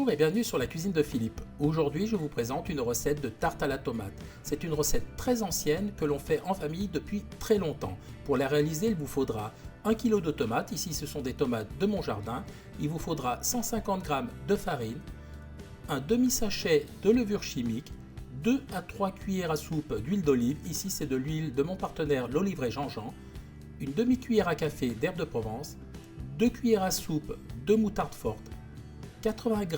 Bonjour et bienvenue sur la cuisine de Philippe. Aujourd'hui, je vous présente une recette de tarte à la tomate. C'est une recette très ancienne que l'on fait en famille depuis très longtemps. Pour la réaliser, il vous faudra 1 kg de tomates, ici ce sont des tomates de mon jardin. Il vous faudra 150 g de farine, un demi-sachet de levure chimique, 2 à 3 cuillères à soupe d'huile d'olive, ici c'est de l'huile de mon partenaire l'Olivret Jean-Jean, une demi-cuillère à café d'herbe de Provence, 2 cuillères à soupe de moutarde forte, 80 g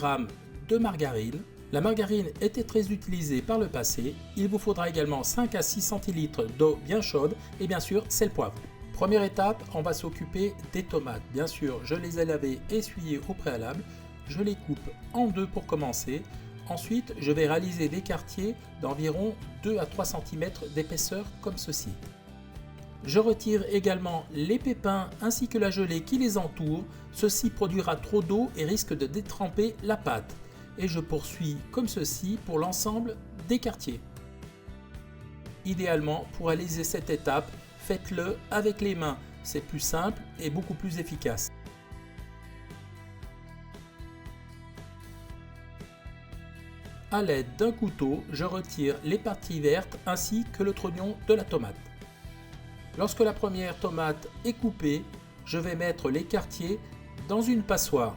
de margarine. La margarine était très utilisée par le passé. Il vous faudra également 5 à 6 centilitres d'eau bien chaude et bien sûr sel poivre. Première étape, on va s'occuper des tomates. Bien sûr, je les ai lavées et essuyées au préalable. Je les coupe en deux pour commencer. Ensuite, je vais réaliser des quartiers d'environ 2 à 3 cm d'épaisseur comme ceci. Je retire également les pépins ainsi que la gelée qui les entoure. Ceci produira trop d'eau et risque de détremper la pâte. Et je poursuis comme ceci pour l'ensemble des quartiers. Idéalement, pour réaliser cette étape, faites-le avec les mains. C'est plus simple et beaucoup plus efficace. À l'aide d'un couteau, je retire les parties vertes ainsi que le trognon de la tomate. Lorsque la première tomate est coupée, je vais mettre les quartiers dans une passoire.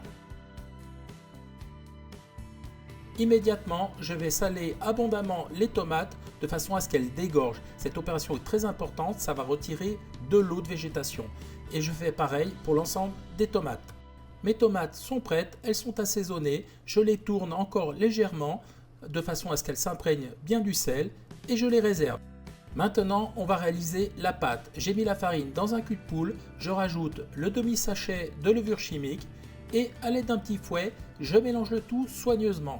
Immédiatement, je vais saler abondamment les tomates de façon à ce qu'elles dégorgent. Cette opération est très importante, ça va retirer de l'eau de végétation. Et je fais pareil pour l'ensemble des tomates. Mes tomates sont prêtes, elles sont assaisonnées, je les tourne encore légèrement de façon à ce qu'elles s'imprègnent bien du sel et je les réserve. Maintenant, on va réaliser la pâte. J'ai mis la farine dans un cul de poule, je rajoute le demi-sachet de levure chimique et à l'aide d'un petit fouet, je mélange le tout soigneusement.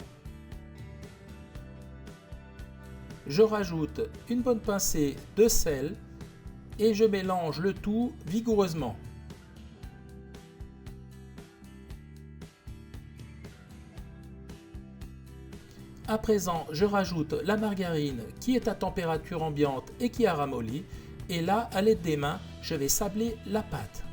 Je rajoute une bonne pincée de sel et je mélange le tout vigoureusement. À présent, je rajoute la margarine qui est à température ambiante et qui a ramolli. Et là, à l'aide des mains, je vais sabler la pâte.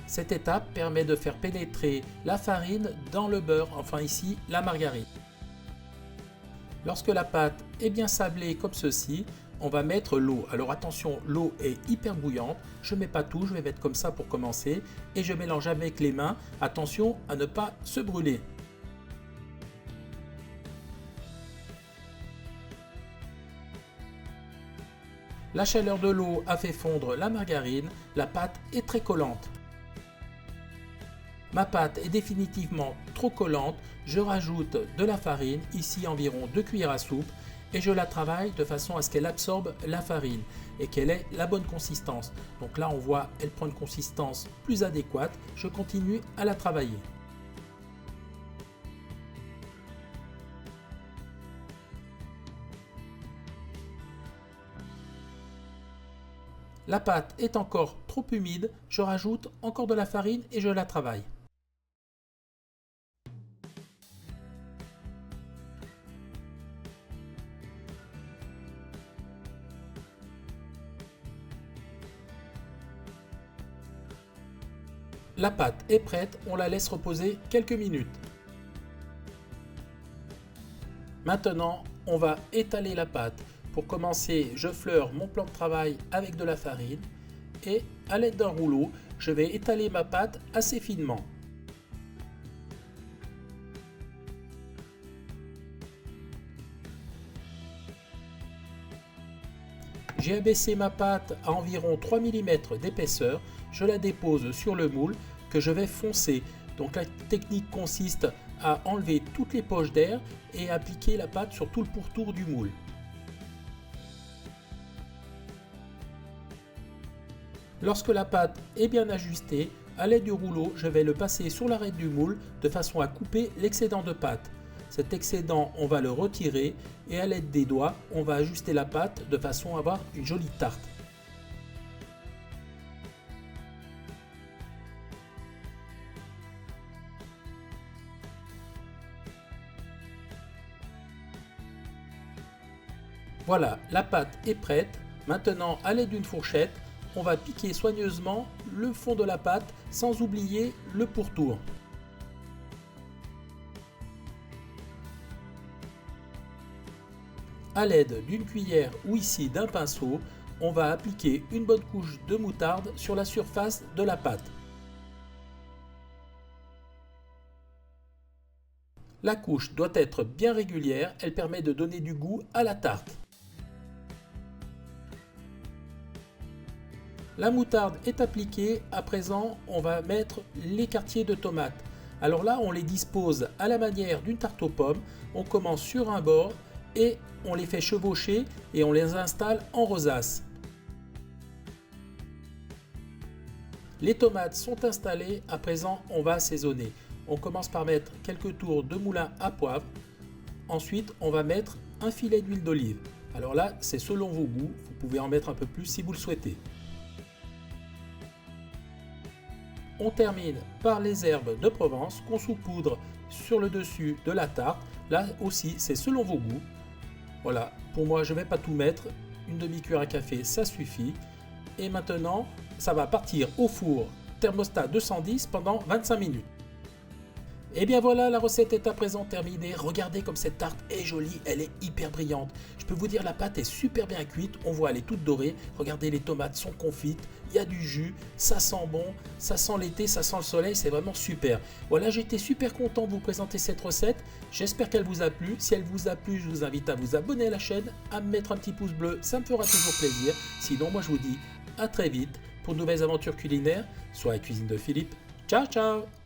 Cette étape permet de faire pénétrer la farine dans le beurre, enfin ici la margarine. Lorsque la pâte est bien sablée comme ceci, on va mettre l'eau. Alors attention, l'eau est hyper bouillante. Je ne mets pas tout, je vais mettre comme ça pour commencer. Et je mélange avec les mains. Attention à ne pas se brûler. La chaleur de l'eau a fait fondre la margarine. La pâte est très collante. Ma pâte est définitivement trop collante. Je rajoute de la farine, ici environ 2 cuillères à soupe. Et je la travaille de façon à ce qu'elle absorbe la farine et qu'elle ait la bonne consistance. Donc là on voit elle prend une consistance plus adéquate. Je continue à la travailler. La pâte est encore trop humide, je rajoute encore de la farine et je la travaille. La pâte est prête, on la laisse reposer quelques minutes. Maintenant, on va étaler la pâte. Pour commencer, je fleure mon plan de travail avec de la farine et à l'aide d'un rouleau, je vais étaler ma pâte assez finement. J'ai abaissé ma pâte à environ 3 mm d'épaisseur, je la dépose sur le moule que je vais foncer. Donc la technique consiste à enlever toutes les poches d'air et appliquer la pâte sur tout le pourtour du moule. Lorsque la pâte est bien ajustée, à l'aide du rouleau, je vais le passer sur l'arête du moule de façon à couper l'excédent de pâte. Cet excédent, on va le retirer et à l'aide des doigts, on va ajuster la pâte de façon à avoir une jolie tarte. Voilà, la pâte est prête. Maintenant, à l'aide d'une fourchette, on va piquer soigneusement le fond de la pâte sans oublier le pourtour. À l'aide d'une cuillère ou ici d'un pinceau, on va appliquer une bonne couche de moutarde sur la surface de la pâte. La couche doit être bien régulière, elle permet de donner du goût à la tarte. La moutarde est appliquée, à présent on va mettre les quartiers de tomates. Alors là on les dispose à la manière d'une tarte aux pommes, on commence sur un bord et on les fait chevaucher et on les installe en rosace. Les tomates sont installées, à présent on va assaisonner. On commence par mettre quelques tours de moulin à poivre, ensuite on va mettre un filet d'huile d'olive. Alors là c'est selon vos goûts, vous pouvez en mettre un peu plus si vous le souhaitez. On termine par les herbes de Provence qu'on saupoudre sur le dessus de la tarte. Là aussi, c'est selon vos goûts. Voilà, pour moi, je ne vais pas tout mettre. Une demi-cuillère à café, ça suffit. Et maintenant, ça va partir au four thermostat 210 pendant 25 minutes. Et bien voilà, la recette est à présent terminée. Regardez comme cette tarte est jolie, elle est hyper brillante. Je peux vous dire, la pâte est super bien cuite. On voit, elle est toute dorée. Regardez, les tomates sont confites. Il y a du jus, ça sent bon, ça sent l'été, ça sent le soleil, c'est vraiment super. Voilà, j'étais super content de vous présenter cette recette. J'espère qu'elle vous a plu. Si elle vous a plu, je vous invite à vous abonner à la chaîne, à me mettre un petit pouce bleu, ça me fera toujours plaisir. Sinon, moi je vous dis à très vite pour de nouvelles aventures culinaires sur la cuisine de Philippe. Ciao, ciao!